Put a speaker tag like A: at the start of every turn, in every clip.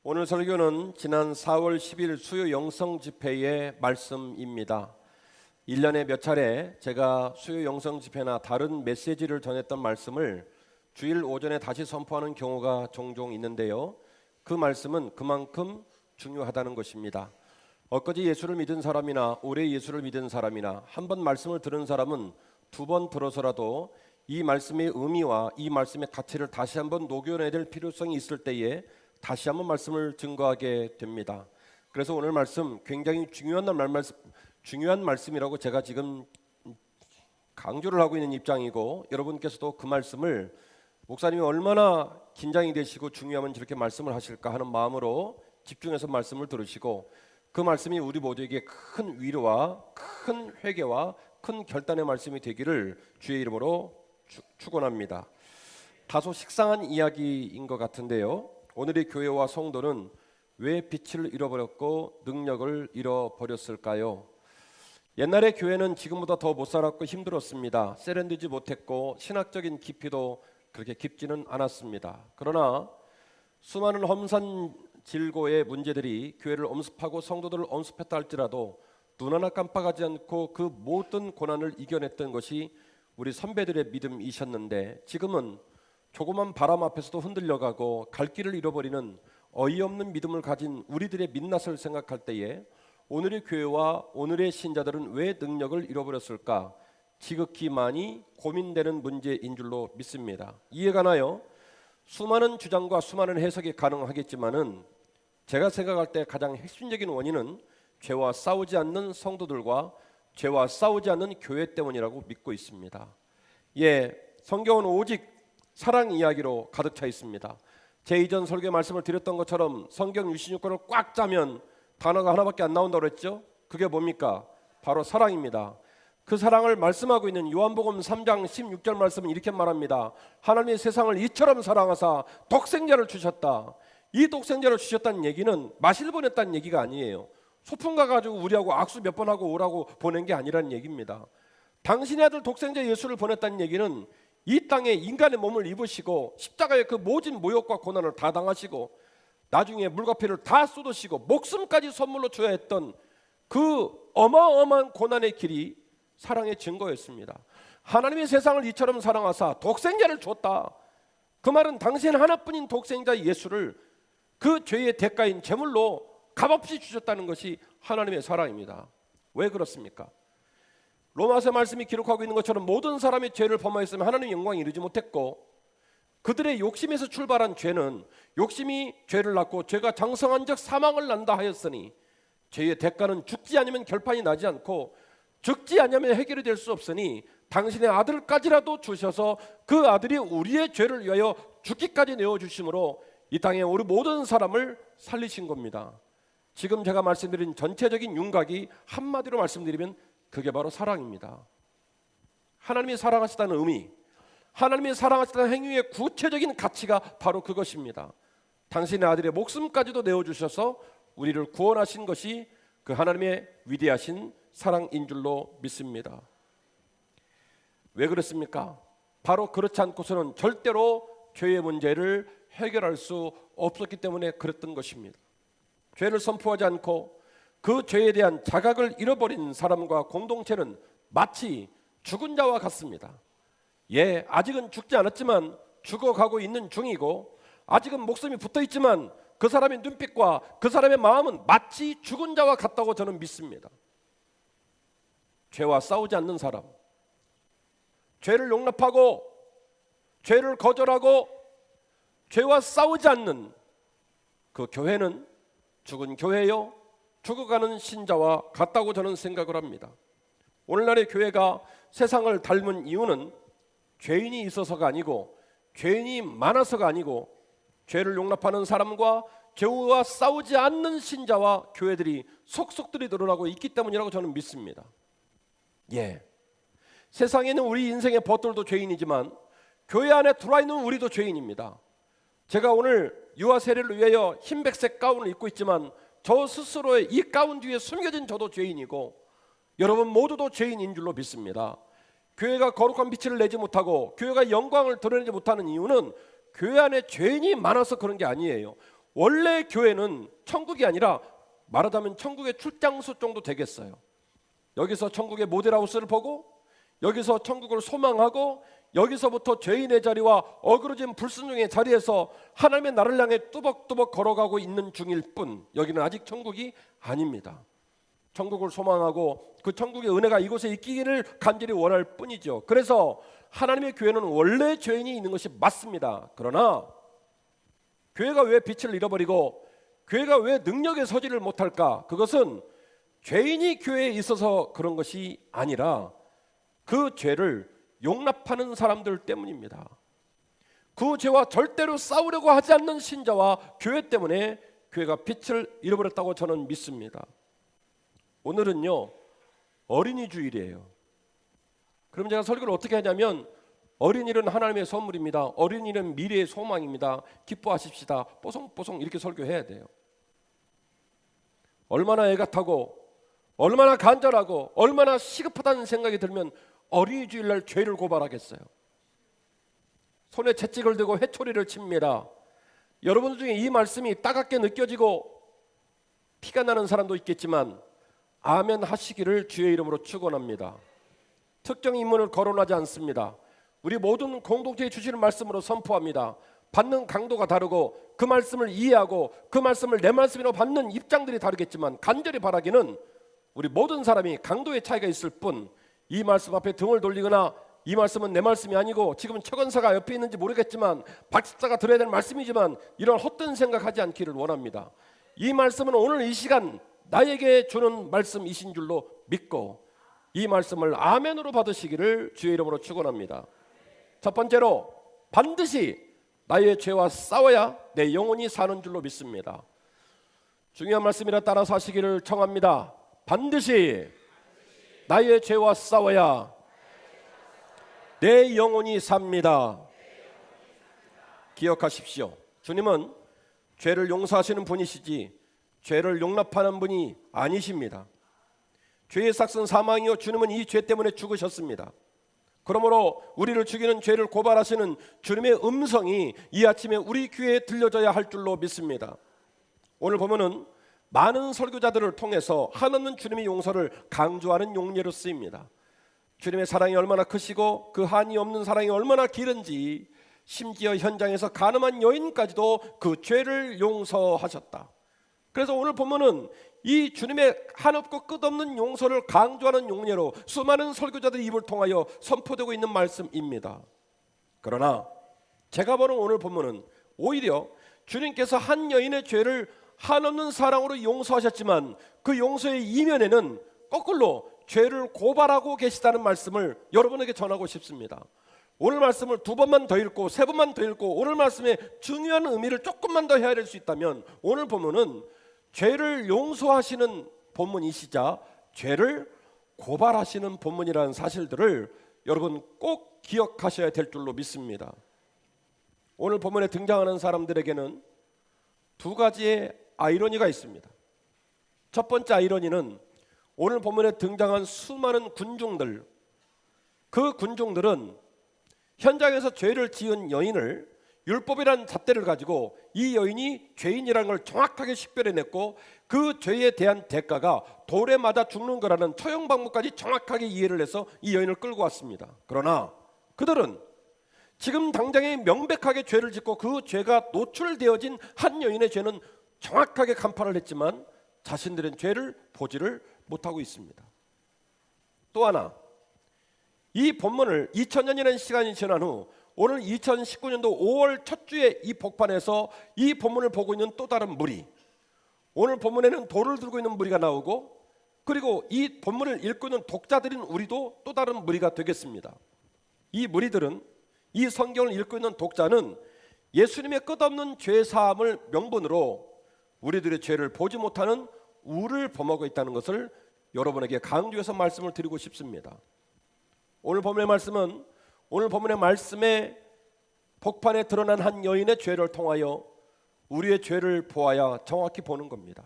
A: 오늘 설교는 지난 4월 10일 수요 영성 집회의 말씀입니다. 1년에 몇 차례 제가 수요 영성 집회나 다른 메시지를 전했던 말씀을 주일 오전에 다시 선포하는 경우가 종종 있는데요. 그 말씀은 그만큼 중요하다는 것입니다. 엊그제 예수를 믿은 사람이나 올해 예수를 믿은 사람이나 한 번 말씀을 들은 사람은 두 번 들어서라도 이 말씀의 의미와 이 말씀의 가치를 다시 한번 녹여내야 될 필요성이 있을 때에 다시 한번 말씀을 증거하게 됩니다. 그래서 오늘 말씀 굉장히 중요한 말씀이라고 제가 지금 강조를 하고 있는 입장이고, 여러분께서도 그 말씀을 목사님이 얼마나 긴장이 되시고 중요하면 저렇게 말씀을 하실까 하는 마음으로 집중해서 말씀을 들으시고, 그 말씀이 우리 모두에게 큰 위로와 큰 회개와 큰 결단의 말씀이 되기를 주의 이름으로 축원합니다. 다소 식상한 이야기인 것 같은데요, 오늘의 교회와 성도는 왜 빛을 잃어버렸고 능력을 잃어버렸을까요? 옛날의 교회는 지금보다 더 못 살았고 힘들었습니다. 세련되지 못했고 신학적인 깊이도 그렇게 깊지는 않았습니다. 그러나 수많은 험산질고의 문제들이 교회를 엄습하고 성도들을 엄습했다 할지라도 눈 하나 깜빡하지 않고 그 모든 고난을 이겨냈던 것이 우리 선배들의 믿음이셨는데, 지금은 조그만 바람 앞에서도 흔들려가고 갈 길을 잃어버리는 어이없는 믿음을 가진 우리들의 민낯을 생각할 때에 오늘의 교회와 오늘의 신자들은 왜 능력을 잃어버렸을까 지극히 많이 고민되는 문제인 줄로 믿습니다. 이해가 나요? 수많은 주장과 수많은 해석이 가능하겠지만은 제가 생각할 때 가장 핵심적인 원인은 죄와 싸우지 않는 성도들과 죄와 싸우지 않는 교회 때문이라고 믿고 있습니다. 성경은 오직 사랑 이야기로 가득 차 있습니다. 제 이전 설교 말씀을 드렸던 것처럼 성경 66권을 꽉 짜면 단어가 하나밖에 안 나온다고 그랬죠. 그게 뭡니까? 바로 사랑입니다. 그 사랑을 말씀하고 있는 요한복음 3장 16절 말씀은 이렇게 말합니다. 하나님이 세상을 이처럼 사랑하사 독생자를 주셨다. 이 독생자를 주셨다는 얘기는 마실 보냈다는 얘기가 아니에요. 소풍 가가지고 우리하고 악수 몇 번 하고 오라고 보낸 게 아니라는 얘기입니다. 당신의 아들 독생자 예수를 보냈다는 얘기는 이 땅에 인간의 몸을 입으시고 십자가의 그 모진 모욕과 고난을 다 당하시고 나중에 물과 피를 다 쏟으시고 목숨까지 선물로 줘야 했던 그 어마어마한 고난의 길이 사랑의 증거였습니다. 하나님의 세상을 이처럼 사랑하사 독생자를 줬다. 그 말은 당신 하나뿐인 독생자 예수를 그 죄의 대가인 제물로 값없이 주셨다는 것이 하나님의 사랑입니다. 왜 그렇습니까? 로마서 말씀이 기록하고 있는 것처럼 모든 사람이 죄를 범하였으면 하나님의 영광에 이르지 못했고, 그들의 욕심에서 출발한 죄는 욕심이 죄를 낳고 죄가 장성한즉 사망을 난다 하였으니 죄의 대가는 죽지 않으면 결판이 나지 않고 죽지 않으면 해결이 될 수 없으니 당신의 아들까지라도 주셔서 그 아들이 우리의 죄를 위하여 죽기까지 내어주심으로 이 땅에 우리 모든 사람을 살리신 겁니다. 지금 제가 말씀드린 전체적인 윤곽이 한마디로 말씀드리면 그게 바로 사랑입니다. 하나님이 사랑하시다는 의미, 하나님이 사랑하시다는 행위의 구체적인 가치가 바로 그것입니다. 당신의 아들의 목숨까지도 내어주셔서 우리를 구원하신 것이 그 하나님의 위대하신 사랑인 줄로 믿습니다. 왜 그렇습니까? 바로 그렇지 않고서는 절대로 죄의 문제를 해결할 수 없었기 때문에 그랬던 것입니다. 죄를 선포하지 않고 그 죄에 대한 자각을 잃어버린 사람과 공동체는 마치 죽은 자와 같습니다. 아직은 죽지 않았지만 죽어가고 있는 중이고, 아직은 목숨이 붙어있지만 그 사람의 눈빛과 그 사람의 마음은 마치 죽은 자와 같다고 저는 믿습니다. 죄와 싸우지 않는 사람, 죄를 용납하고 죄를 거절하고 죄와 싸우지 않는 그 교회는 죽은 교회요, 죽어가는 신자와 같다고 저는 생각을 합니다. 오늘날의 교회가 세상을 닮은 이유는 죄인이 있어서가 아니고, 죄인이 많아서가 아니고, 죄를 용납하는 사람과 죄와 싸우지 않는 신자와 교회들이 속속들이 늘어나고 있기 때문이라고 저는 믿습니다. 세상에는 우리 인생의 벗돌도 죄인이지만 교회 안에 들어와 있는 우리도 죄인입니다. 제가 오늘 유아 세례를 위하여 흰백색 가운을 입고 있지만 저 스스로의 이 가운 뒤에 숨겨진 저도 죄인이고, 여러분 모두도 죄인인 줄로 믿습니다. 교회가 거룩한 빛을 내지 못하고 교회가 영광을 드러내지 못하는 이유는 교회 안에 죄인이 많아서 그런 게 아니에요. 원래 교회는 천국이 아니라 말하자면 천국의 출장소 정도 되겠어요. 여기서 천국의 모델하우스를 보고 여기서 천국을 소망하고 여기서부터 죄인의 자리와 어그러진 불순종의 자리에서 하나님의 나라를 향해 뚜벅뚜벅 걸어가고 있는 중일 뿐, 여기는 아직 천국이 아닙니다. 천국을 소망하고 그 천국의 은혜가 이곳에 있기를 간절히 원할 뿐이죠. 그래서 하나님의 교회는 원래 죄인이 있는 것이 맞습니다. 그러나 교회가 왜 빛을 잃어버리고 교회가 왜 능력에 서지를 못할까? 그것은 죄인이 교회에 있어서 그런 것이 아니라 그 죄를 용납하는 사람들 때문입니다. 그 죄와 절대로 싸우려고 하지 않는 신자와 교회 때문에 교회가 빛을 잃어버렸다고 저는 믿습니다. 오늘은요, 어린이 주일이에요. 그럼 제가 설교를 어떻게 하냐면, 어린이는 하나님의 선물입니다. 어린이는 미래의 소망입니다. 기뻐하십시다. 뽀송뽀송 이렇게 설교해야 돼요. 얼마나 애가 타고 얼마나 간절하고 얼마나 시급하다는 생각이 들면 어린이 주일날 죄를 고발하겠어요. 손에 채찍을 들고 회초리를 칩니다. 여러분 중에 이 말씀이 따갑게 느껴지고 피가 나는 사람도 있겠지만 아멘 하시기를 주의 이름으로 축원합니다. 특정 인물을 거론하지 않습니다. 우리 모든 공동체에 주시는 말씀으로 선포합니다. 받는 강도가 다르고 그 말씀을 이해하고 그 말씀을 내 말씀으로 받는 입장들이 다르겠지만 간절히 바라기는 우리 모든 사람이 강도의 차이가 있을 뿐, 이 말씀 앞에 등을 돌리거나 이 말씀은 내 말씀이 아니고 지금은 최건사가 옆에 있는지 모르겠지만 박사가 들어야 될 말씀이지만 이런 헛된 생각하지 않기를 원합니다. 이 말씀은 오늘 이 시간 나에게 주는 말씀이신 줄로 믿고 이 말씀을 아멘으로 받으시기를 주의 이름으로 축원합니다. 첫 번째로, 반드시 나의 죄와 싸워야 내 영혼이 사는 줄로 믿습니다. 중요한 말씀이라 따라서 하시기를 청합니다. 반드시 나의 죄와 싸워야 내 영혼이 삽니다. 기억하십시오. 주님은 죄를 용서하시는 분이시지 죄를 용납하는 분이 아니십니다. 죄의 삭은 사망이요 주님은 이 죄 때문에 죽으셨습니다. 그러므로 우리를 죽이는 죄를 고발하시는 주님의 음성이 이 아침에 우리 귀에 들려져야 할 줄로 믿습니다. 오늘 보면은 많은 설교자들을 통해서 한없는 주님의 용서를 강조하는 용례로 쓰입니다. 주님의 사랑이 얼마나 크시고 그 한이 없는 사랑이 얼마나 길은지, 심지어 현장에서 간음한 여인까지도 그 죄를 용서하셨다. 그래서 오늘 보면은 이 주님의 한없고 끝없는 용서를 강조하는 용례로 수많은 설교자들의 입을 통하여 선포되고 있는 말씀입니다. 그러나 제가 보는 오늘 본문은 오히려 주님께서 한 여인의 죄를 한없는 사랑으로 용서하셨지만 그 용서의 이면에는 거꾸로 죄를 고발하고 계시다는 말씀을 여러분에게 전하고 싶습니다. 오늘 말씀을 두 번만 더 읽고 세 번만 더 읽고 오늘 말씀의 중요한 의미를 조금만 더 헤아릴 수 있다면 오늘 본문은 죄를 용서하시는 본문이시자 죄를 고발하시는 본문이라는 사실들을 여러분 꼭 기억하셔야 될 줄로 믿습니다. 오늘 본문에 등장하는 사람들에게는 두 가지의 아이러니가 있습니다. 첫 번째 아이러니는 오늘 본문에 등장한 수많은 군중들, 그 군중들은 현장에서 죄를 지은 여인을 율법이라는 잣대를 가지고 이 여인이 죄인이라는 걸 정확하게 식별해냈고 그 죄에 대한 대가가 돌에 맞아 죽는 거라는 처형 방법까지 정확하게 이해를 해서 이 여인을 끌고 왔습니다. 그러나 그들은 지금 당장에 명백하게 죄를 짓고 그 죄가 노출되어진 한 여인의 죄는 정확하게 간파를 했지만 자신들은 죄를 보지를 못하고 있습니다. 또 하나, 이 본문을 2000년이라는 시간이 지난 후 오늘 2019년도 5월 첫 주에 이 복판에서 이 본문을 보고 있는 또 다른 무리, 오늘 본문에는 돌을 들고 있는 무리가 나오고 그리고 이 본문을 읽고 있는 독자들인 우리도 또 다른 무리가 되겠습니다. 이 무리들은, 이 성경을 읽고 있는 독자는 예수님의 끝없는 죄사함을 명분으로 우리들의 죄를 보지 못하는 우를 범하고 있다는 것을 여러분에게 강조해서 말씀을 드리고 싶습니다. 오늘 본문의 말씀은 오늘 본문의 말씀에 복판에 드러난 한 여인의 죄를 통하여 우리의 죄를 보아야 정확히 보는 겁니다.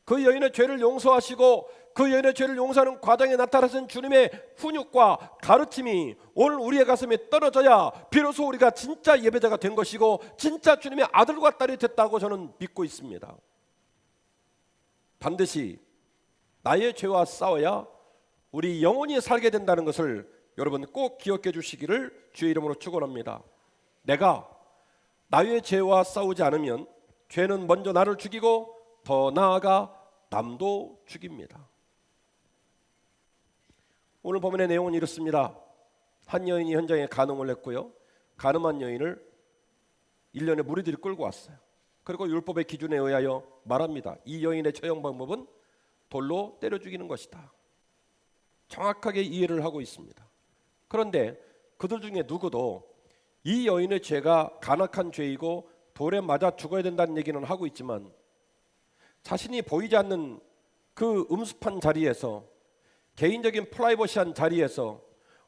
A: 그 여인의 죄를 용서하시고 그 여인의 죄를 용서하는 과정에 나타나신 주님의 훈육과 가르침이 오늘 우리의 가슴에 떨어져야 비로소 우리가 진짜 예배자가 된 것이고 진짜 주님의 아들과 딸이 됐다고 저는 믿고 있습니다. 반드시 나의 죄와 싸워야 우리 영혼이 살게 된다는 것을 여러분 꼭 기억해 주시기를 주의 이름으로 축원합니다. 내가 나의 죄와 싸우지 않으면 죄는 먼저 나를 죽이고 더 나아가 남도 죽입니다. 오늘 본문의 내용은 이렇습니다. 한 여인이 현장에 간음을 했고요, 간음한 여인을 일련의 무리들이 끌고 왔어요. 그리고 율법의 기준에 의하여 말합니다. 이 여인의 처형 방법은 돌로 때려 죽이는 것이다. 정확하게 이해를 하고 있습니다. 그런데 그들 중에 누구도 이 여인의 죄가 간악한 죄이고 돌에 맞아 죽어야 된다는 얘기는 하고 있지만 자신이 보이지 않는 그 음습한 자리에서, 개인적인 프라이버시한 자리에서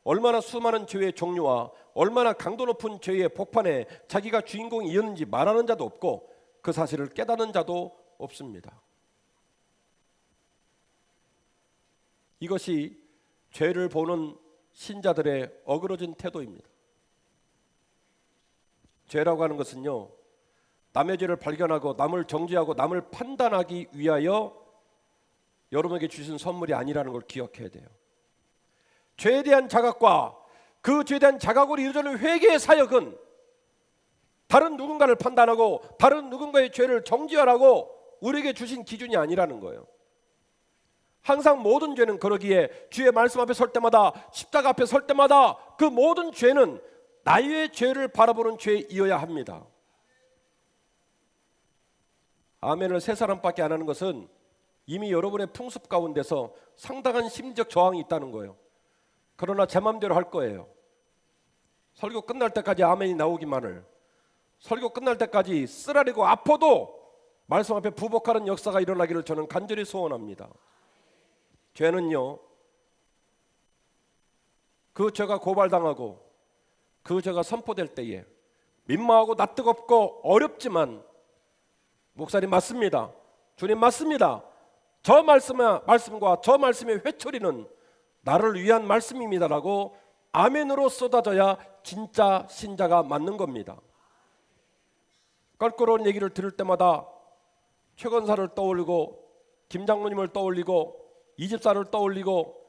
A: 얼마나 수많은 죄의 종류와 얼마나 강도 높은 죄의 복판에 자기가 주인공이었는지 말하는 자도 없고 그 사실을 깨닫는 자도 없습니다. 이것이 죄를 보는 신자들의 어그러진 태도입니다. 죄라고 하는 것은요, 남의 죄를 발견하고 남을 정죄하고 남을 판단하기 위하여 여러분에게 주신 선물이 아니라는 걸 기억해야 돼요. 죄에 대한 자각과 그 죄에 대한 자각으로 이루어지는 회개의 사역은 다른 누군가를 판단하고 다른 누군가의 죄를 정죄하라고 우리에게 주신 기준이 아니라는 거예요. 항상 모든 죄는 그러기에 주의 말씀 앞에 설 때마다, 십자가 앞에 설 때마다 그 모든 죄는 나의 죄를 바라보는 죄이어야 합니다. 아멘을 세 사람밖에 안 하는 것은 이미 여러분의 풍습 가운데서 상당한 심리적 저항이 있다는 거예요. 그러나 제 마음대로 할 거예요. 설교 끝날 때까지 아멘이 나오기만을, 설교 끝날 때까지 쓰라리고 아파도 말씀 앞에 부복하는 역사가 일어나기를 저는 간절히 소원합니다. 죄는요, 그 죄가 고발당하고 그 죄가 선포될 때에 민망하고 낯뜨겁고 어렵지만, 목사님 맞습니다, 주님 맞습니다, 저 말씀과 저 말씀의 회초리는 나를 위한 말씀입니다라고 아멘으로 쏟아져야 진짜 신자가 맞는 겁니다. 껄끄러운 얘기를 들을 때마다 최건사를 떠올리고 김 장로님을 떠올리고 이집사를 떠올리고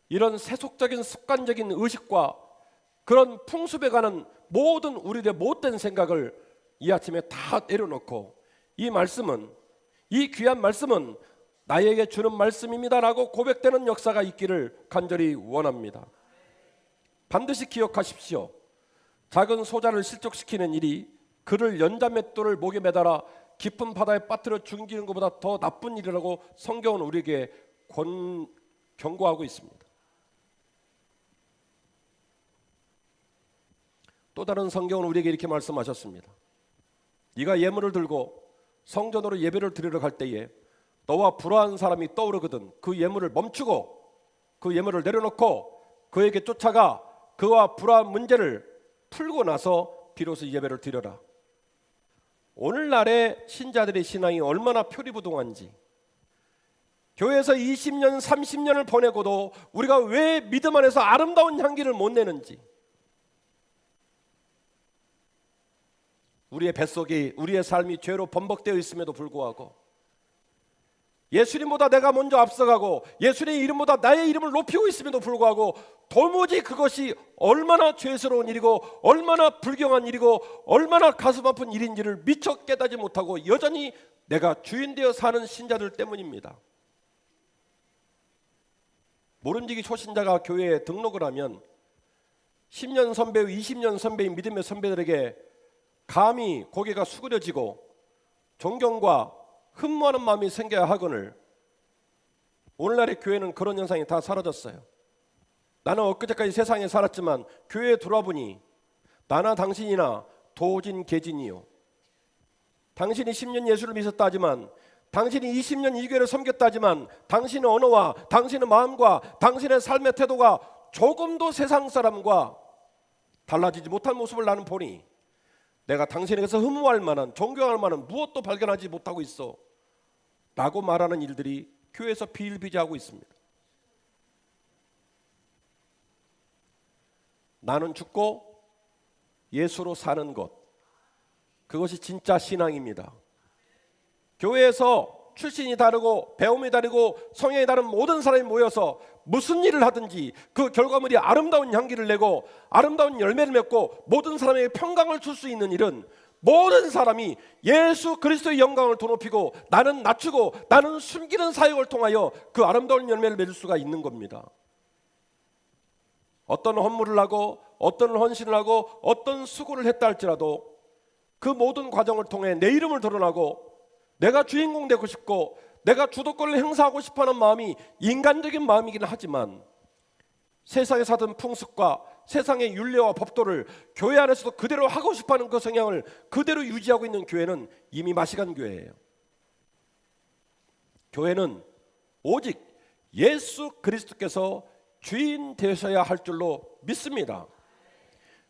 A: 이런 세속적인 습관적인 의식과 그런 풍습에 관한 모든 우리의 못된 생각을 이 아침에 다 내려놓고 이 말씀은, 이 귀한 말씀은 나에게 주는 말씀입니다라고 고백되는 역사가 있기를 간절히 원합니다. 반드시 기억하십시오. 작은 소자를 실족시키는 일이 그를 연자맷돌을 목에 매달아 깊은 바다에 빠뜨려 죽이는 것보다 더 나쁜 일이라고 성경은 우리에게 경고하고 있습니다. 또 다른 성경은 우리에게 이렇게 말씀하셨습니다. 네가 예물을 들고 성전으로 예배를 드리러 갈 때에 너와 불화한 사람이 떠오르거든 그 예물을 멈추고 그 예물을 내려놓고 그에게 쫓아가 그와 불화한 문제를 풀고 나서 비로소 예배를 드려라. 오늘날의 신자들의 신앙이 얼마나 표리부동한지, 교회에서 20년 30년을 보내고도 우리가 왜 믿음 안에서 아름다운 향기를 못 내는지, 우리의 뱃속이, 우리의 삶이 죄로 범벅되어 있음에도 불구하고 예수님보다 내가 먼저 앞서가고 예수님의 이름보다 나의 이름을 높이고 있음에도 불구하고 도무지 그것이 얼마나 죄스러운 일이고 얼마나 불경한 일이고 얼마나 가슴 아픈 일인지를 미처 깨닫지 못하고 여전히 내가 주인 되어 사는 신자들 때문입니다. 모름지기 초신자가 교회에 등록을 하면 10년 선배, 20년 선배인 믿음의 선배들에게 감히 고개가 수그려지고 존경과 흠모하는 마음이 생겨야 하거늘 오늘날의 교회는 그런 현상이 다 사라졌어요. 나는 엊그제까지 세상에 살았지만 교회에 들어와 보니 나나 당신이나 도진 개진이요. 당신이 10년 예수를 믿었다 하지만, 당신이 20년 이 교회를 섬겼다 하지만 당신의 언어와 당신의 마음과 당신의 삶의 태도가 조금도 세상 사람과 달라지지 못한 모습을 나는 보니 내가 당신에게서 흠모할 만한, 존경할 만한 무엇도 발견하지 못하고 있어 라고 말하는 일들이 교회에서 비일비재하고 있습니다. 나는 죽고 예수로 사는 것, 그것이 진짜 신앙입니다. 교회에서 출신이 다르고 배움이 다르고 성향이 다른 모든 사람이 모여서 무슨 일을 하든지 그 결과물이 아름다운 향기를 내고 아름다운 열매를 맺고 모든 사람에게 평강을 줄 수 있는 일은 모든 사람이 예수 그리스도의 영광을 도높이고 나는 낮추고 나는 숨기는 사역을 통하여 그 아름다운 열매를 맺을 수가 있는 겁니다. 어떤 헌물을 하고 어떤 헌신을 하고 어떤 수고를 했다 할지라도 그 모든 과정을 통해 내 이름을 드러나고 내가 주인공 되고 싶고 내가 주도권을 행사하고 싶어하는 마음이 인간적인 마음이긴 하지만 세상에 사던 풍습과 세상의 율례와 법도를 교회 안에서도 그대로 하고 싶어하는 그 성향을 그대로 유지하고 있는 교회는 이미 마시간 교회예요. 교회는 오직 예수 그리스도께서 주인 되셔야 할 줄로 믿습니다.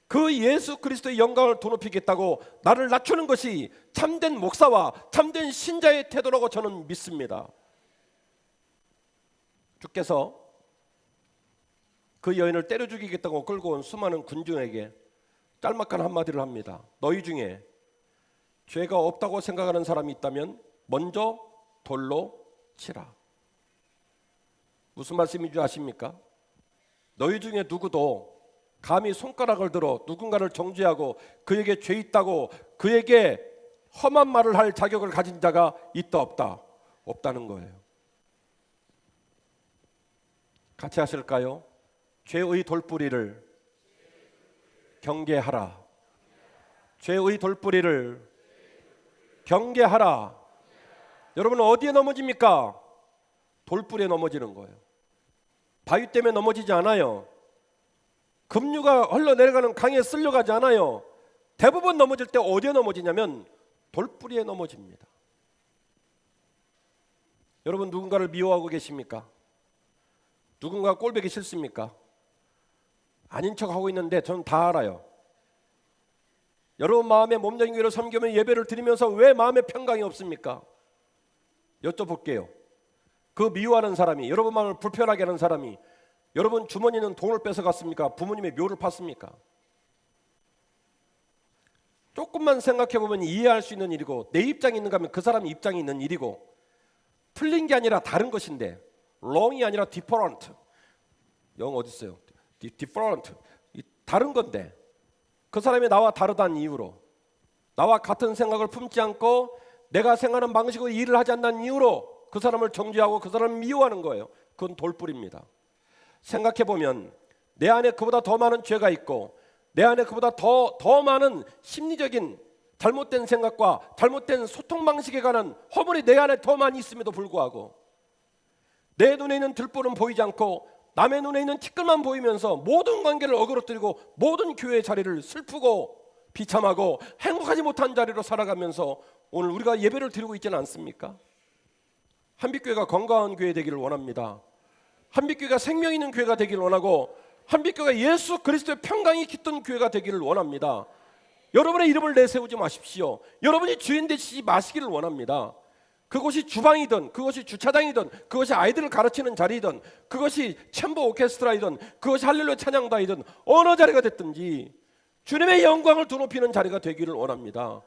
A: 그 예수 그리스도의 영광을 도높이겠다고 나를 낮추는 것이 참된 목사와 참된 신자의 태도라고 저는 믿습니다. 주께서 그 여인을 때려 죽이겠다고 끌고 온 수많은 군중에게 짤막한 한마디를 합니다. 너희 중에 죄가 없다고 생각하는 사람이 있다면 먼저 돌로 치라. 무슨 말씀인 줄 아십니까? 너희 중에 누구도 감히 손가락을 들어 누군가를 정죄하고 그에게 죄 있다고 그에게 험한 말을 할 자격을 가진 자가 있다 없다? 없다는 거예요. 같이 하실까요? 죄의 돌뿌리를 경계하라. 죄의 돌뿌리를 경계하라. 여러분 어디에 넘어집니까? 돌뿌리에 넘어지는 거예요. 바위 때문에 넘어지지 않아요. 급류가 흘러내려가는 강에 쓸려가지 않아요. 대부분 넘어질 때 어디에 넘어지냐면 돌뿌리에 넘어집니다. 여러분 누군가를 미워하고 계십니까? 누군가 꼴보기 싫습니까? 아닌 척하고 있는데 저는 다 알아요. 여러분 마음에 몸적인 교회를 섬기며 예배를 드리면서 왜 마음에 평강이 없습니까? 여쭤볼게요. 그 미워하는 사람이, 여러분 마음을 불편하게 하는 사람이 여러분 주머니는 돈을 뺏어갔습니까? 부모님의 묘를 팠습니까? 조금만 생각해보면 이해할 수 있는 일이고 내 입장이 있는가 하면 그 사람 입장이 있는 일이고 틀린 게 아니라 다른 것인데 wrong이 아니라 different. 영어 어디 있어요? different. 다른 건데 그 사람이 나와 다르다는 이유로 나와 같은 생각을 품지 않고 내가 생각하는 방식으로 일을 하지 않는 이유로 그 사람을 정죄하고 그 사람을 미워하는 거예요. 그건 돌뿌리입니다. 생각해보면 내 안에 그보다 더 많은 죄가 있고 내 안에 그보다 더 많은 심리적인 잘못된 생각과 잘못된 소통 방식에 관한 허물이 내 안에 더 많이 있음에도 불구하고 내 눈에 있는 들보는 보이지 않고 남의 눈에 있는 티끌만 보이면서 모든 관계를 어그러뜨리고 모든 교회의 자리를 슬프고 비참하고 행복하지 못한 자리로 살아가면서 오늘 우리가 예배를 드리고 있지는 않습니까? 한빛교회가 건강한 교회 되기를 원합니다. 한빛교회가 생명 있는 교회가 되기를 원하고 한빛교회가 예수 그리스도의 평강이 깃든 교회가 되기를 원합니다. 여러분의 이름을 내세우지 마십시오. 여러분이 주인 되시지 마시기를 원합니다. 그것이 주방이든 그것이 주차장이든 그것이 아이들을 가르치는 자리이든 그것이 챔버 오케스트라이든 그것이 할렐루야 찬양단이든 어느 자리가 됐든지 주님의 영광을 드높이는 자리가 되기를 원합니다.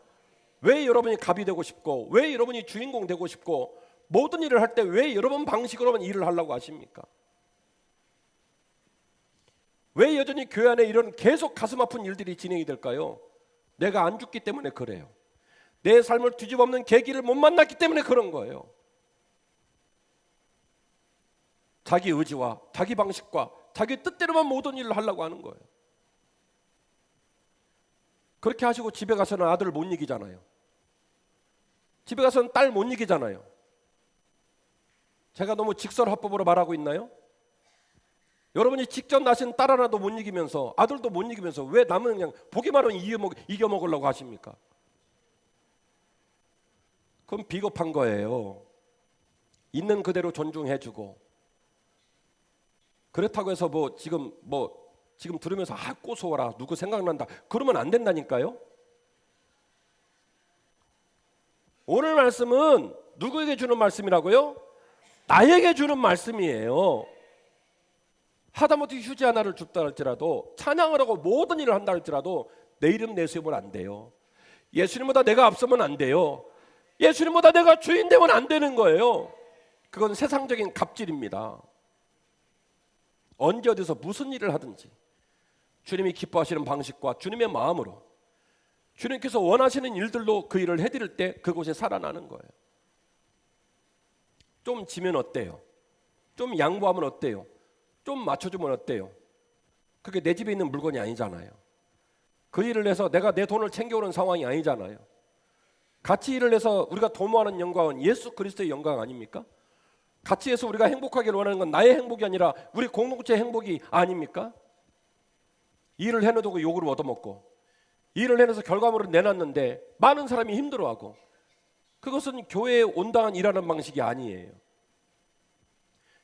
A: 왜 여러분이 갑이 되고 싶고 왜 여러분이 주인공 되고 싶고 모든 일을 할 때 왜 여러분 방식으로만 일을 하려고 하십니까? 왜 여전히 교회 안에 이런 계속 가슴 아픈 일들이 진행이 될까요? 내가 안 죽기 때문에 그래요. 내 삶을 뒤집어엎는 계기를 못 만났기 때문에 그런 거예요. 자기 의지와 자기 방식과 자기 뜻대로만 모든 일을 하려고 하는 거예요. 그렇게 하시고 집에 가서는 아들을 못 이기잖아요. 집에 가서는 딸 못 이기잖아요. 제가 너무 직설화법으로 말하고 있나요? 여러분이 직접 낳으신 딸 하나도 못 이기면서 아들도 못 이기면서 왜 남은 그냥 보기만 하면 이겨먹으려고 하십니까? 그건 비겁한 거예요. 있는 그대로 존중해주고 그렇다고 해서 지금 들으면서 고소해라 누구 생각난다 그러면 안 된다니까요. 오늘 말씀은 누구에게 주는 말씀이라고요? 나에게 주는 말씀이에요. 하다못해 휴지 하나를 줍다 할지라도, 찬양을 하고 모든 일을 한다 할지라도 내 이름 내세우면 안 돼요. 예수님보다 내가 앞서면 안 돼요. 예수님보다 내가 주인 되면 안 되는 거예요. 그건 세상적인 갑질입니다. 언제 어디서 무슨 일을 하든지 주님이 기뻐하시는 방식과 주님의 마음으로, 주님께서 원하시는 일들로 그 일을 해드릴 때 그곳에 살아나는 거예요. 좀 지면 어때요? 좀 양보하면 어때요? 좀 맞춰주면 어때요? 그게 내 집에 있는 물건이 아니잖아요. 그 일을 해서 내가 내 돈을 챙겨오는 상황이 아니잖아요. 같이 일을 해서 우리가 도모하는 영광은 예수 그리스도의 영광 아닙니까? 같이 해서 우리가 행복하기를 원하는 건 나의 행복이 아니라 우리 공동체의 행복이 아닙니까? 일을 해놓고 욕을 얻어먹고, 일을 해내서 결과물을 내놨는데 많은 사람이 힘들어하고, 그것은 교회에 온당한 일하는 방식이 아니에요.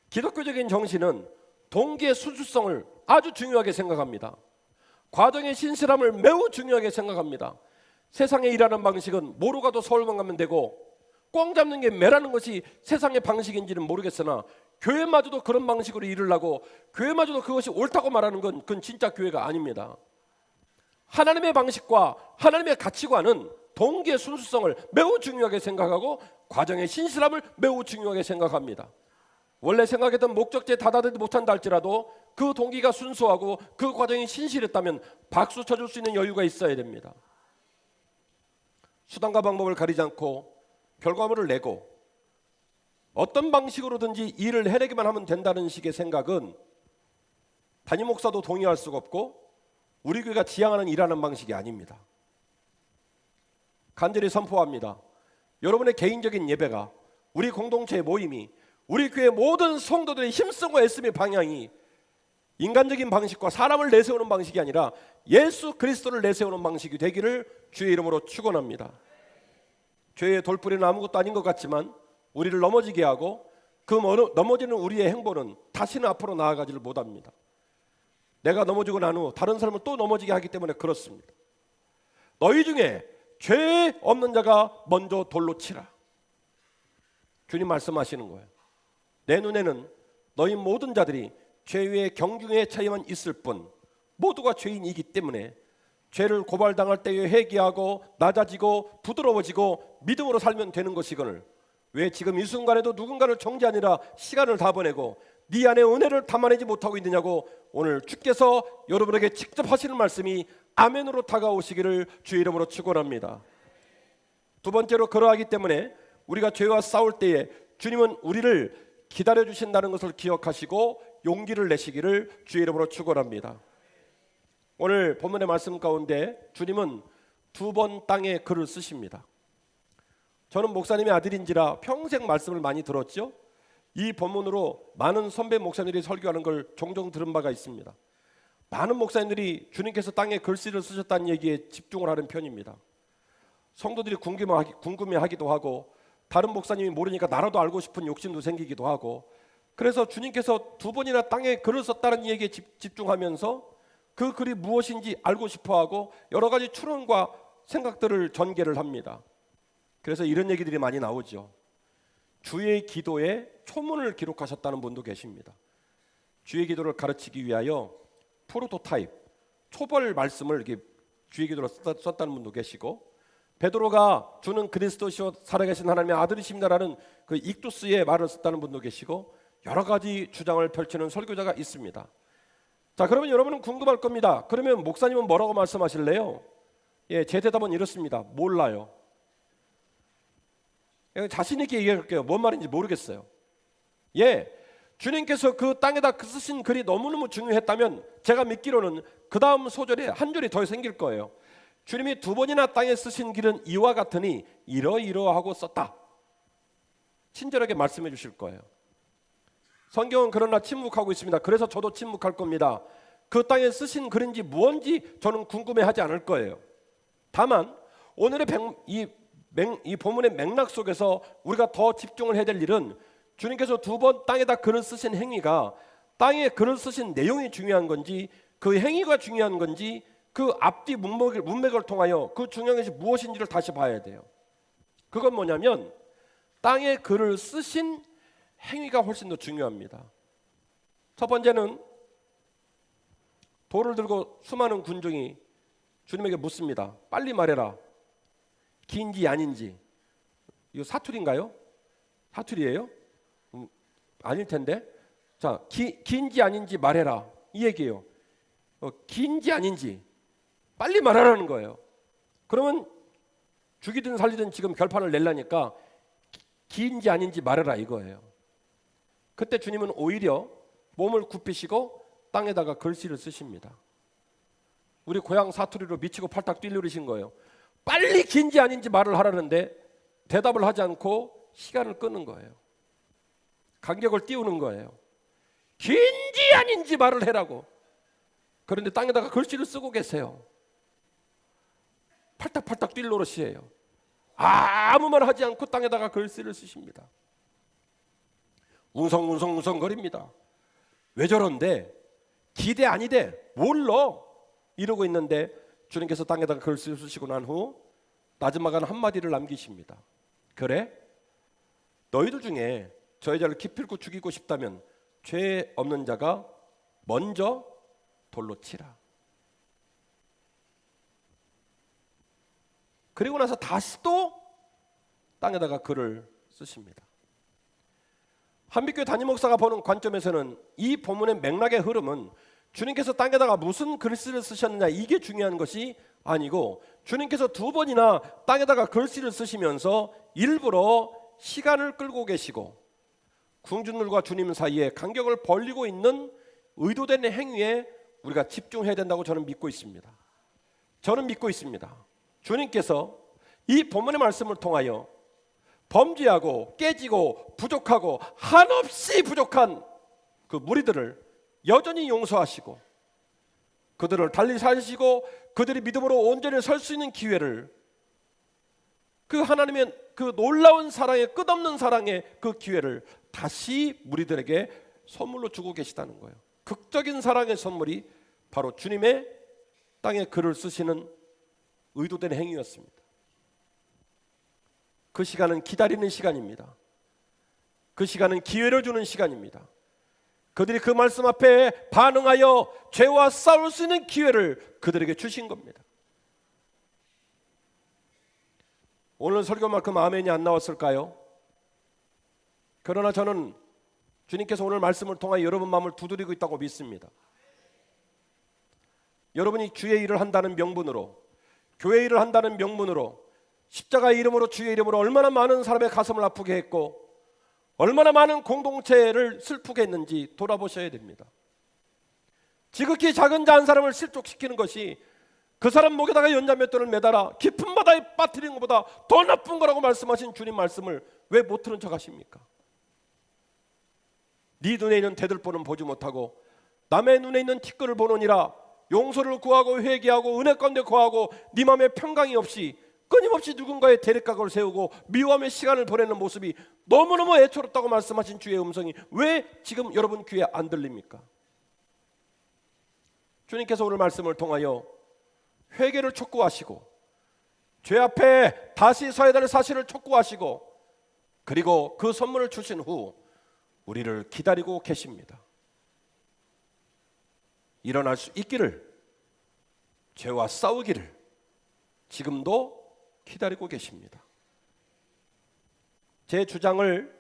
A: 기독교적인 정신은 동기의 순수성을 아주 중요하게 생각합니다. 과정의 신실함을 매우 중요하게 생각합니다. 세상에 일하는 방식은 모르 가도 서울만 가면 되고, 꽝 잡는 게 매라는 것이 세상의 방식인지는 모르겠으나 교회마저도 그런 방식으로 일을 하고 교회마저도 그것이 옳다고 말하는 건 그건 진짜 교회가 아닙니다. 하나님의 방식과 하나님의 가치관은 동기의 순수성을 매우 중요하게 생각하고 과정의 신실함을 매우 중요하게 생각합니다. 원래 생각했던 목적지에 다다르지 못한다 할지라도 그 동기가 순수하고 그 과정이 신실했다면 박수 쳐줄 수 있는 여유가 있어야 됩니다. 수단과 방법을 가리지 않고 결과물을 내고 어떤 방식으로든지 일을 해내기만 하면 된다는 식의 생각은 담임 목사도 동의할 수가 없고 우리 교회가 지향하는 일하는 방식이 아닙니다. 간절히 선포합니다. 여러분의 개인적인 예배가, 우리 공동체의 모임이, 우리 교회 모든 성도들의 힘쓰고 애씀의 방향이 인간적인 방식과 사람을 내세우는 방식이 아니라 예수 그리스도를 내세우는 방식이 되기를 주의 이름으로 축원합니다. 죄의 돌뿌리는 아무것도 아닌 것 같지만 우리를 넘어지게 하고 그 넘어지는 우리의 행보는 다시는 앞으로 나아가지를 못합니다. 내가 넘어지고 난 후 다른 사람을 또 넘어지게 하기 때문에 그렇습니다. 너희 중에 죄 없는 자가 먼저 돌로 치라. 주님 말씀하시는 거예요. 내 눈에는 너희 모든 자들이 죄의 경중의 차이만 있을 뿐 모두가 죄인이기 때문에 죄를 고발당할 때에 회개하고 낮아지고 부드러워지고 믿음으로 살면 되는 것이거늘 왜 지금 이 순간에도 누군가를 정죄하느라 시간을 다 보내고 네 안에 은혜를 담아내지 못하고 있느냐고 오늘 주께서 여러분에게 직접 하시는 말씀이 아멘으로 다가오시기를 주의 이름으로 축원합니다. 두 번째로, 그러하기 때문에 우리가 죄와 싸울 때에 주님은 우리를 기다려주신다는 것을 기억하시고 용기를 내시기를 주의 이름으로 축원합니다. 오늘 본문의 말씀 가운데 주님은 두 번 땅에 글을 쓰십니다. 저는 목사님의 아들인지라 평생 말씀을 많이 들었죠. 이 본문으로 많은 선배 목사님들이 설교하는 걸 종종 들은 바가 있습니다. 많은 목사님들이 주님께서 땅에 글씨를 쓰셨다는 얘기에 집중을 하는 편입니다. 성도들이 궁금해하기도 하고 다른 목사님이 모르니까 나라도 알고 싶은 욕심도 생기기도 하고, 그래서 주님께서 두 번이나 땅에 글을 썼다는 얘기에 집중하면서 그 글이 무엇인지 알고 싶어하고 여러 가지 추론과 생각들을 전개를 합니다. 그래서 이런 얘기들이 많이 나오죠. 주의 기도에 초문을 기록하셨다는 분도 계십니다. 주의 기도를 가르치기 위하여 프로토타입, 초벌 말씀을 이렇게 주의 기도로 썼다는 분도 계시고, 베드로가 주는 그리스도시요 살아계신 하나님의 아들이십니다라는 그 익두스의 말을 썼다는 분도 계시고, 여러 가지 주장을 펼치는 설교자가 있습니다. 자, 그러면 여러분은 궁금할 겁니다. 그러면 목사님은 뭐라고 말씀하실래요? 제 대답은 이렇습니다. 몰라요. 자신 있게 얘기할게요. 뭔 말인지 모르겠어요. 주님께서 그 땅에다 쓰신 글이 너무너무 중요했다면 제가 믿기로는 그 다음 소절에 한 줄이 더 생길 거예요. 주님이 두 번이나 땅에 쓰신 글은 이와 같으니 이러이러하고 썼다. 친절하게 말씀해 주실 거예요. 성경은 그러나 침묵하고 있습니다. 그래서 저도 침묵할 겁니다. 그 땅에 쓰신 글인지 무언지 저는 궁금해하지 않을 거예요. 다만 오늘의 이 본문의 맥락 속에서 우리가 더 집중을 해야 될 일은 주님께서 두 번 땅에다 글을 쓰신 행위가 땅에 글을 쓰신 내용이 중요한 건지 그 행위가 중요한 건지 그 앞뒤 문맥을 통하여 그 중요한 것이 무엇인지를 다시 봐야 돼요. 그건 뭐냐면 땅에 글을 쓰신 행위가 훨씬 더 중요합니다. 첫 번째는 돌을 들고 수많은 군중이 주님에게 묻습니다. 빨리 말해라. 긴지 아닌지. 이거 사투리인가요? 사투리예요? 아닐 텐데. 자, 긴지 아닌지 말해라. 이 얘기예요. 긴지 아닌지 빨리 말하라는 거예요. 그러면 죽이든 살리든 지금 결판을 내려니까 긴지 아닌지 말해라 이거예요. 그때 주님은 오히려 몸을 굽히시고 땅에다가 글씨를 쓰십니다. 우리 고향 사투리로 미치고 팔딱 뛰르르신 거예요. 빨리 긴지 아닌지 말을 하라는데 대답을 하지 않고 시간을 끄는 거예요. 간격을 띄우는 거예요. 긴지 아닌지 말을 해라고. 그런데 땅에다가 글씨를 쓰고 계세요. 팔딱팔딱 뛸 노릇이에요. 아무 말 하지 않고 땅에다가 글씨를 쓰십니다. 웅성웅성웅성거립니다. 왜 저런데? 기대 아니대 몰라 이러고 있는데 주님께서 땅에다가 글씨를 쓰시고 난 후 마지막은 한마디를 남기십니다. 그래? 너희들 중에 저 여자를 기필코 죽이고 싶다면 죄 없는 자가 먼저 돌로 치라. 그리고 나서 다시 또 땅에다가 글을 쓰십니다. 한빛교회 담임 목사가 보는 관점에서는 이 본문의 맥락의 흐름은 주님께서 땅에다가 무슨 글씨를 쓰셨느냐 이게 중요한 것이 아니고 주님께서 두 번이나 땅에다가 글씨를 쓰시면서 일부러 시간을 끌고 계시고 궁중들과 주님 사이에 간격을 벌리고 있는 의도된 행위에 우리가 집중해야 된다고 저는 믿고 있습니다. 저는 믿고 있습니다. 주님께서 이 본문의 말씀을 통하여 범죄하고 깨지고 부족하고 한없이 부족한 그 무리들을 여전히 용서하시고 그들을 달리 살리시고 그들이 믿음으로 온전히 설 수 있는 기회를 그 하나님의 그 놀라운 사랑의 끝없는 사랑의 그 기회를 다시 무리들에게 선물로 주고 계시다는 거예요. 극적인 사랑의 선물이 바로 주님의 땅에 글을 쓰시는 의도된 행위였습니다. 그 시간은 기다리는 시간입니다. 그 시간은 기회를 주는 시간입니다. 그들이 그 말씀 앞에 반응하여 죄와 싸울 수 있는 기회를 그들에게 주신 겁니다. 오늘 설교만큼 아멘이 안 나왔을까요? 그러나 저는 주님께서 오늘 말씀을 통하여 여러분 마음을 두드리고 있다고 믿습니다. 여러분이 주의 일을 한다는 명분으로, 교회 일을 한다는 명분으로, 십자가의 이름으로 주의 이름으로 얼마나 많은 사람의 가슴을 아프게 했고 얼마나 많은 공동체를 슬프게 했는지 돌아보셔야 됩니다. 지극히 작은 자 한 사람을 실족시키는 것이 그 사람 목에다가 연자 몇 돈을 매달아 깊은 바다에 빠뜨리는 것보다 더 나쁜 거라고 말씀하신 주님 말씀을 왜 못 들은 척 하십니까? 네 눈에 있는 대들보는 보지 못하고 남의 눈에 있는 티끌을 보느니라. 용서를 구하고 회개하고 은혜 가운데 거하고 네 마음에 평강이 없이 끊임없이 누군가의 대립각을 세우고 미워함의 시간을 보내는 모습이 너무너무 애처롭다고 말씀하신 주의 음성이 왜 지금 여러분 귀에 안 들립니까? 주님께서 오늘 말씀을 통하여 회개를 촉구하시고 죄 앞에 다시 서야 될 사실을 촉구하시고 그리고 그 선물을 주신 후 우리를 기다리고 계십니다. 일어날 수 있기를, 죄와 싸우기를 지금도 기다리고 계십니다. 제 주장을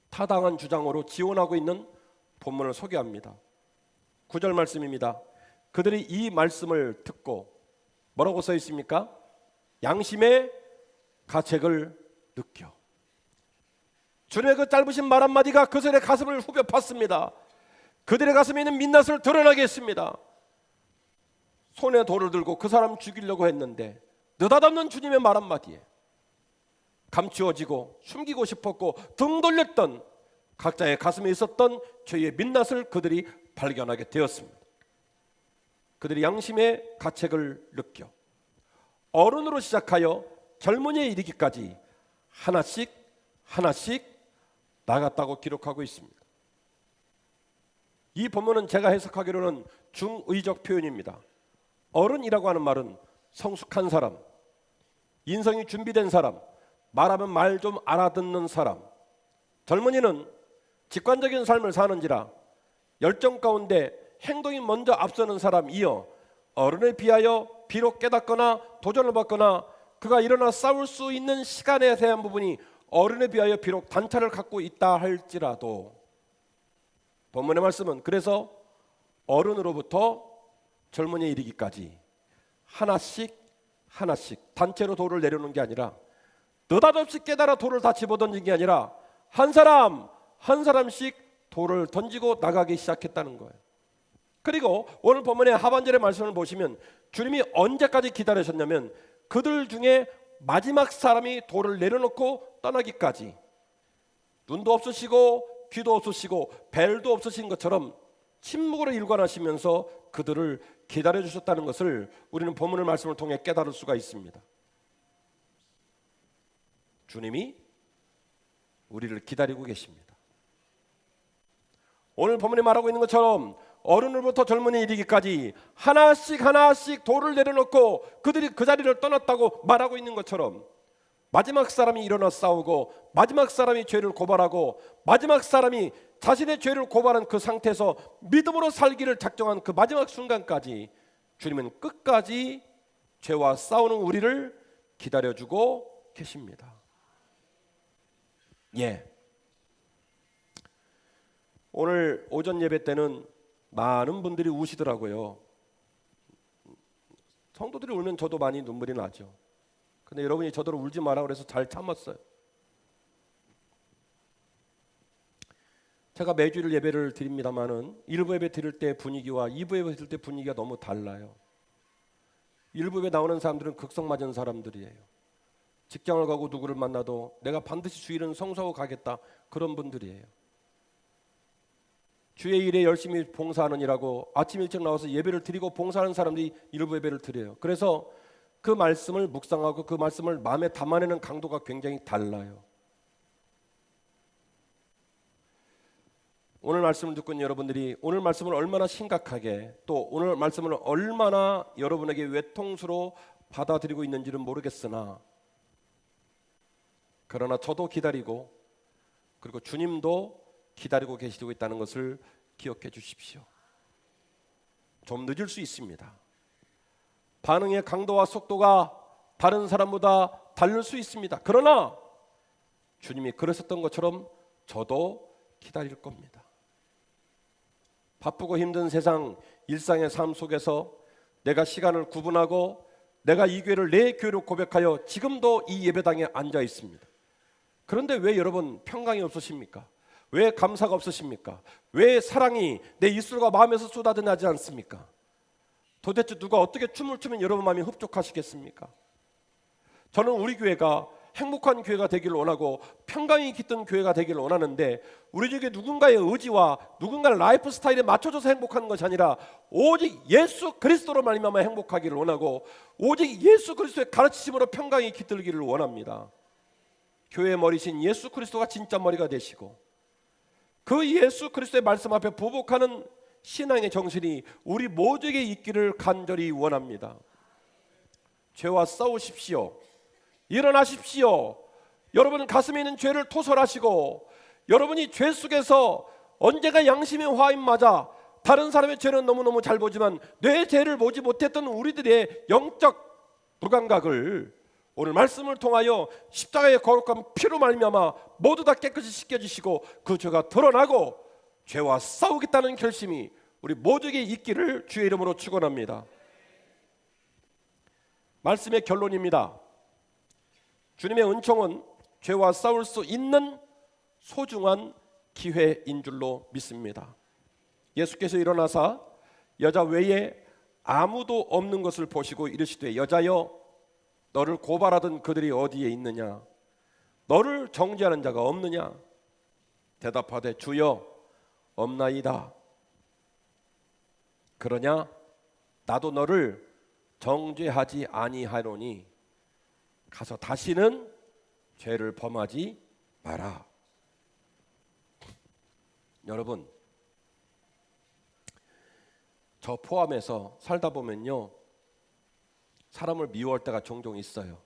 A: 타당한 주장으로 지원하고 있는 본문을 소개합니다. 9절 말씀입니다. 그들이 이 말씀을 듣고 뭐라고 써 있습니까? 양심의 가책을 느껴. 주님의 그 짧으신 말 한마디가 그들의 가슴을 후벼 팠습니다. 그들의 가슴에 있는 민낯을 드러나게 했습니다. 손에 돌을 들고 그 사람 죽이려고 했는데 느닷없는 주님의 말 한마디에 감추어지고 숨기고 싶었고 등 돌렸던 각자의 가슴에 있었던 죄의 민낯을 그들이 발견하게 되었습니다. 그들이 양심의 가책을 느껴 어른으로 시작하여 젊은이에 이르기까지 하나씩 나갔다고 기록하고 있습니다. 이 본문은 제가 해석하기로는 중의적 표현입니다. 어른이라고 하는 말은 성숙한 사람, 인성이 준비된 사람, 말하면 말 좀 알아듣는 사람, 젊은이는 직관적인 삶을 사는지라 열정 가운데 행동이 먼저 앞서는 사람이여 어른에 비하여 비록 깨닫거나 도전을 받거나 그가 일어나 싸울 수 있는 시간에 대한 부분이 어른에 비하여 비록 단차를 갖고 있다 할지라도 본문의 말씀은 그래서 어른으로부터 젊은이에 이르기까지 하나씩 단체로 돌을 내려놓는 게 아니라 느닷없이 깨달아 돌을 다 집어던진 게 아니라 한 사람씩 돌을 던지고 나가기 시작했다는 거예요. 그리고 오늘 본문의 하반절의 말씀을 보시면 주님이 언제까지 기다리셨냐면 그들 중에 마지막 사람이 돌을 내려놓고 떠나기까지 눈도 없으시고 귀도 없으시고 벨도 없으신 것처럼 침묵으로 일관하시면서 그들을 기다려주셨다는 것을 우리는 본문의 말씀을 통해 깨달을 수가 있습니다. 주님이 우리를 기다리고 계십니다. 오늘 본문에 말하고 있는 것처럼 어른으로부터 젊은이에 이르기까지 하나씩 돌을 내려놓고 그들이 그 자리를 떠났다고 말하고 있는 것처럼 마지막 사람이 일어나 싸우고 마지막 사람이 죄를 고발하고 마지막 사람이 자신의 죄를 고발한 그 상태에서 믿음으로 살기를 작정한 그 마지막 순간까지 주님은 끝까지 죄와 싸우는 우리를 기다려주고 계십니다. 오늘 오전 예배 때는 많은 분들이 우시더라고요. 성도들이 울면 저도 많이 눈물이 나죠. 근데 여러분이 저더러 울지 마라 그래서 잘 참았어요. 제가 매주일 예배를 드립니다만은 1부 예배 드릴 때 분위기와 2부 예배 드릴 때 분위기가 너무 달라요. 1부 예배 나오는 사람들은 극성 맞은 사람들이에요. 직장을 가고 누구를 만나도 내가 반드시 주일은 성수하고 가겠다 그런 분들이에요. 주의 일에 열심히 봉사하느니라고 아침 일찍 나와서 예배를 드리고 봉사하는 사람들이 1부 예배를 드려요. 그래서 그 말씀을 묵상하고 그 말씀을 마음에 담아내는 강도가 굉장히 달라요. 오늘 말씀을 듣고 있는 여러분들이 오늘 말씀을 얼마나 심각하게 또 오늘 말씀을 얼마나 여러분에게 외통수로 받아들이고 있는지는 모르겠으나 그러나 저도 기다리고 그리고 주님도 기다리고 계시고 있다는 것을 기억해 주십시오. 좀 늦을 수 있습니다. 반응의 강도와 속도가 다른 사람보다 다를 수 있습니다. 그러나 주님이 그러셨던 것처럼 저도 기다릴 겁니다. 바쁘고 힘든 세상 일상의 삶 속에서 내가 시간을 구분하고 내가 이 교회를 내 교회로 고백하여 지금도 이 예배당에 앉아 있습니다. 그런데 왜 여러분 평강이 없으십니까? 왜 감사가 없으십니까? 왜 사랑이 내 입술과 마음에서 쏟아져나지 않습니까? 도대체 누가 어떻게 춤을 추면 여러분 마음이 흡족하시겠습니까? 저는 우리 교회가 행복한 교회가 되기를 원하고 평강이 깃든 교회가 되기를 원하는데 우리 중에 누군가의 의지와 누군가의 라이프 스타일에 맞춰져서 행복한 것이 아니라 오직 예수 그리스도로 말미암아 행복하기를 원하고 오직 예수 그리스도의 가르치심으로 평강이 깃들기를 원합니다. 교회의 머리신 예수 그리스도가 진짜 머리가 되시고 그 예수 그리스도의 말씀 앞에 보복하는 신앙의 정신이 우리 모두에게 있기를 간절히 원합니다. 죄와 싸우십시오. 일어나십시오. 여러분 가슴에 있는 죄를 토설하시고 여러분이 죄 속에서 언제가 양심의 화인 맞아 다른 사람의 죄는 너무너무 잘 보지만 내 죄를 보지 못했던 우리들의 영적 불감각을 오늘 말씀을 통하여 십자가의 거룩한 피로 말미암아 모두 다 깨끗이 씻겨지시고 그 죄가 드러나고 죄와 싸우겠다는 결심이 우리 모두에게 있기를 주의 이름으로 축원합니다. 말씀의 결론입니다. 주님의 은총은 죄와 싸울 수 있는 소중한 기회인 줄로 믿습니다. 예수께서 일어나사 여자 외에 아무도 없는 것을 보시고 이르시되 여자여 너를 고발하던 그들이 어디에 있느냐? 너를 정죄하는 자가 없느냐? 대답하되 주여 없나이다. 그러냐 나도 너를 정죄하지 아니하노니 가서 다시는 죄를 범하지 마라. 여러분 저 포함해서 살다 보면요 사람을 미워할 때가 종종 있어요.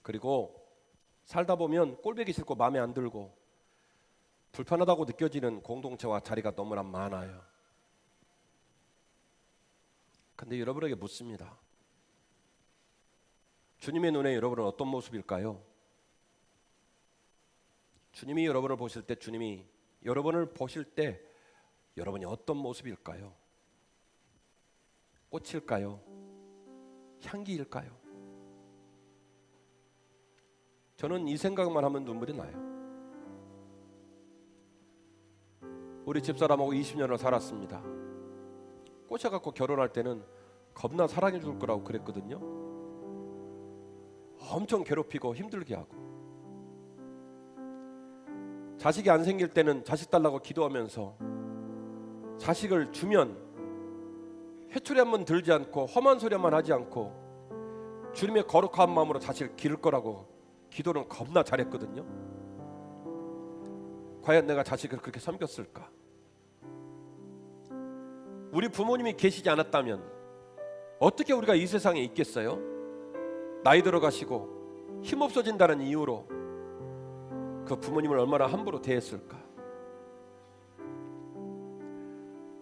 A: 그리고 살다 보면 꼴보기 싫고 마음에 안 들고 불편하다고 느껴지는 공동체와 자리가 너무나 많아요. 근데 여러분에게 묻습니다. 주님의 눈에 여러분은 어떤 모습일까요? 주님이 여러분을 보실 때, 주님이 여러분을 보실 때 여러분이 어떤 모습일까요? 꽃일까요? 향기일까요? 저는 이 생각만 하면 눈물이 나요. 우리 집사람하고 20년을 살았습니다. 꼬셔갖고 결혼할 때는 겁나 사랑해 줄 거라고 그랬거든요. 엄청 괴롭히고 힘들게 하고, 자식이 안 생길 때는 자식 달라고 기도하면서 자식을 주면 회초리 한번 들지 않고 험한 소리 한번 하지 않고 주님의 거룩한 마음으로 자식을 기를 거라고 기도는 겁나 잘했거든요. 과연 내가 자식을 그렇게 섬겼을까? 우리 부모님이 계시지 않았다면 어떻게 우리가 이 세상에 있겠어요? 나이 들어가시고 힘없어진다는 이유로 그 부모님을 얼마나 함부로 대했을까?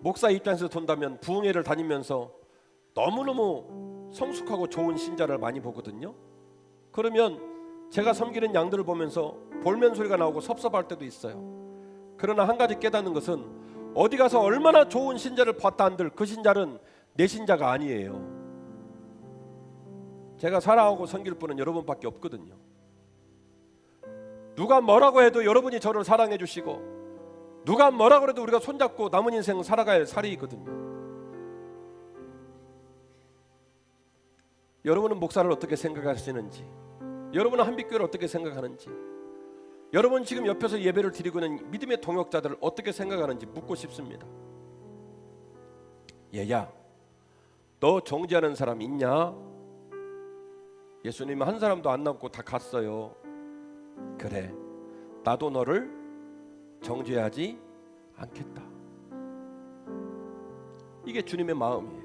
A: 목사 입장에서 본다면 부흥회를 다니면서 너무너무 성숙하고 좋은 신자를 많이 보거든요. 그러면 제가 섬기는 양들을 보면서 볼멘 소리가 나오고 섭섭할 때도 있어요. 그러나 한 가지 깨닫는 것은 어디 가서 얼마나 좋은 신자를 봤다 한들 그 신자는 내 신자가 아니에요. 제가 사랑하고 섬길 분은 여러분밖에 없거든요. 누가 뭐라고 해도 여러분이 저를 사랑해 주시고, 누가 뭐라고 해도 우리가 손잡고 남은 인생 살아갈 살이거든요. 여러분은 목사를 어떻게 생각하시는지, 여러분은 한빛교회를 어떻게 생각하는지, 여러분 지금 옆에서 예배를 드리고 있는 믿음의 동역자들을 어떻게 생각하는지 묻고 싶습니다. 얘야, 너 정죄하는 사람 있냐? 예수님 한 사람도 안 남고 다 갔어요. 그래, 나도 너를 정죄하지 않겠다. 이게 주님의 마음이에요.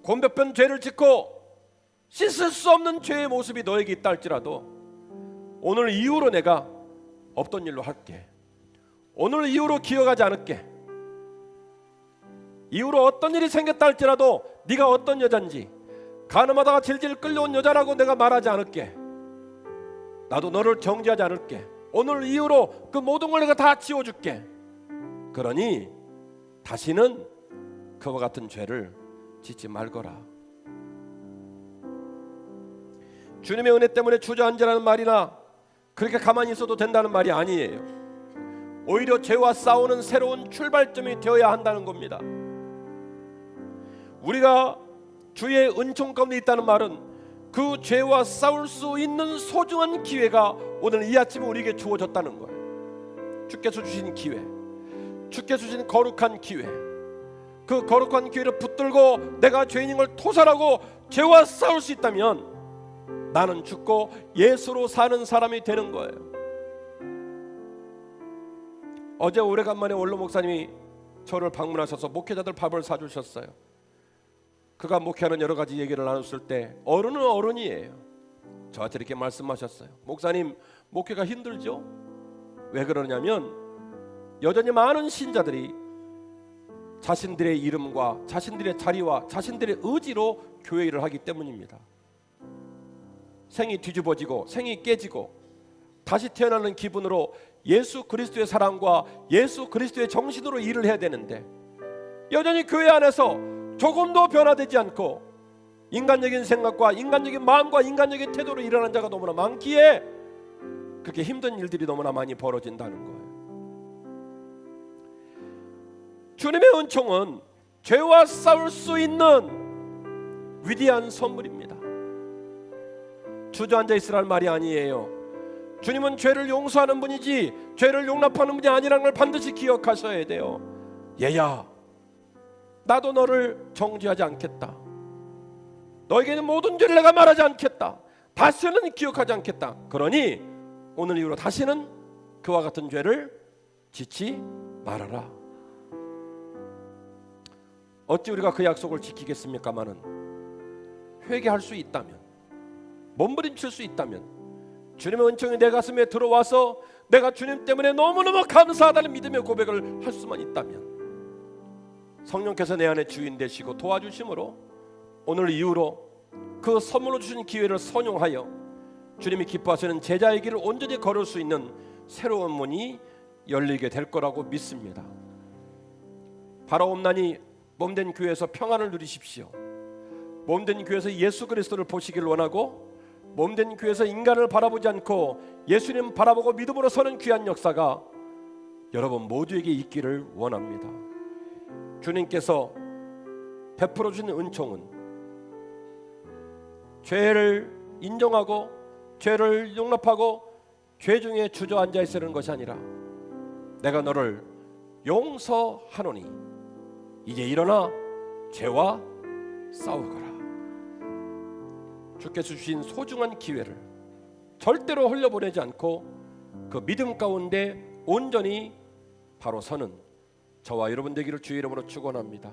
A: 곤벽변 죄를 짓고 씻을 수 없는 죄의 모습이 너에게 있다 할지라도 오늘 이후로 내가 없던 일로 할게. 오늘 이후로 기억하지 않을게. 이후로 어떤 일이 생겼다 할지라도 네가 어떤 여잔지, 가늠하다가 질질 끌려온 여자라고 내가 말하지 않을게. 나도 너를 정죄하지 않을게. 오늘 이후로 그 모든 걸 내가 다 지워줄게. 그러니 다시는 그와 같은 죄를 짓지 말거라. 주님의 은혜 때문에 주저앉으라는 말이나 그렇게 가만히 있어도 된다는 말이 아니에요. 오히려 죄와 싸우는 새로운 출발점이 되어야 한다는 겁니다. 우리가 주의 은총 가운데 있다는 말은 그 죄와 싸울 수 있는 소중한 기회가 오늘 이 아침에 우리에게 주어졌다는 거예요. 주께서 주신 기회, 주께서 주신 거룩한 기회, 그 거룩한 기회를 붙들고 내가 죄인인 걸 토설하고 죄와 싸울 수 있다면 나는 죽고 예수로 사는 사람이 되는 거예요. 어제 오래간만에 원로 목사님이 저를 방문하셔서 목회자들 밥을 사주셨어요. 그가 목회하는 여러 가지 얘기를 나눴을 때 어른은 어른이에요. 저한테 이렇게 말씀하셨어요. 목사님, 목회가 힘들죠? 왜 그러냐면 여전히 많은 신자들이 자신들의 이름과 자신들의 자리와 자신들의 의지로 교회 일을 하기 때문입니다. 생이 뒤집어지고 생이 깨지고 다시 태어나는 기분으로 예수 그리스도의 사랑과 예수 그리스도의 정신으로 일을 해야 되는데 여전히 교회 안에서 조금도 변화되지 않고 인간적인 생각과 인간적인 마음과 인간적인 태도로 일어나는 자가 너무나 많기에 그렇게 힘든 일들이 너무나 많이 벌어진다는 거예요. 주님의 은총은 죄와 싸울 수 있는 위대한 선물입니다. 주저앉아 있으라는 말이 아니에요. 주님은 죄를 용서하는 분이지 죄를 용납하는 분이 아니라는 걸 반드시 기억하셔야 돼요. 얘야, 나도 너를 정죄하지 않겠다. 너에게는 모든 죄를 내가 말하지 않겠다. 다시는 기억하지 않겠다. 그러니 오늘 이후로 다시는 그와 같은 죄를 짓지 말아라. 어찌 우리가 그 약속을 지키겠습니까마는 회개할 수 있다면, 몸부림칠 수 있다면, 주님의 은총이 내 가슴에 들어와서 내가 주님 때문에 너무너무 감사하다는 믿음의 고백을 할 수만 있다면, 성령께서 내 안에 주인 되시고 도와주심으로 오늘 이후로 그 선물로 주신 기회를 선용하여 주님이 기뻐하시는 제자의 길을 온전히 걸을 수 있는 새로운 문이 열리게 될 거라고 믿습니다. 바라옵나니 몸된 교회에서 평안을 누리십시오. 몸된 교회에서 예수 그리스도를 보시길 원하고, 몸된 교회에서 인간을 바라보지 않고 예수님 바라보고 믿음으로 서는 귀한 역사가 여러분 모두에게 있기를 원합니다. 주님께서 베풀어 주신 은총은 죄를 인정하고 죄를 용납하고 죄 중에 주저앉아 있으려는 것이 아니라, 내가 너를 용서하노니 이제 일어나 죄와 싸우거라. 주께서 주신 소중한 기회를 절대로 흘려보내지 않고 그 믿음 가운데 온전히 바로 서는 저와 여러분 되기를 주의 이름으로 축원합니다.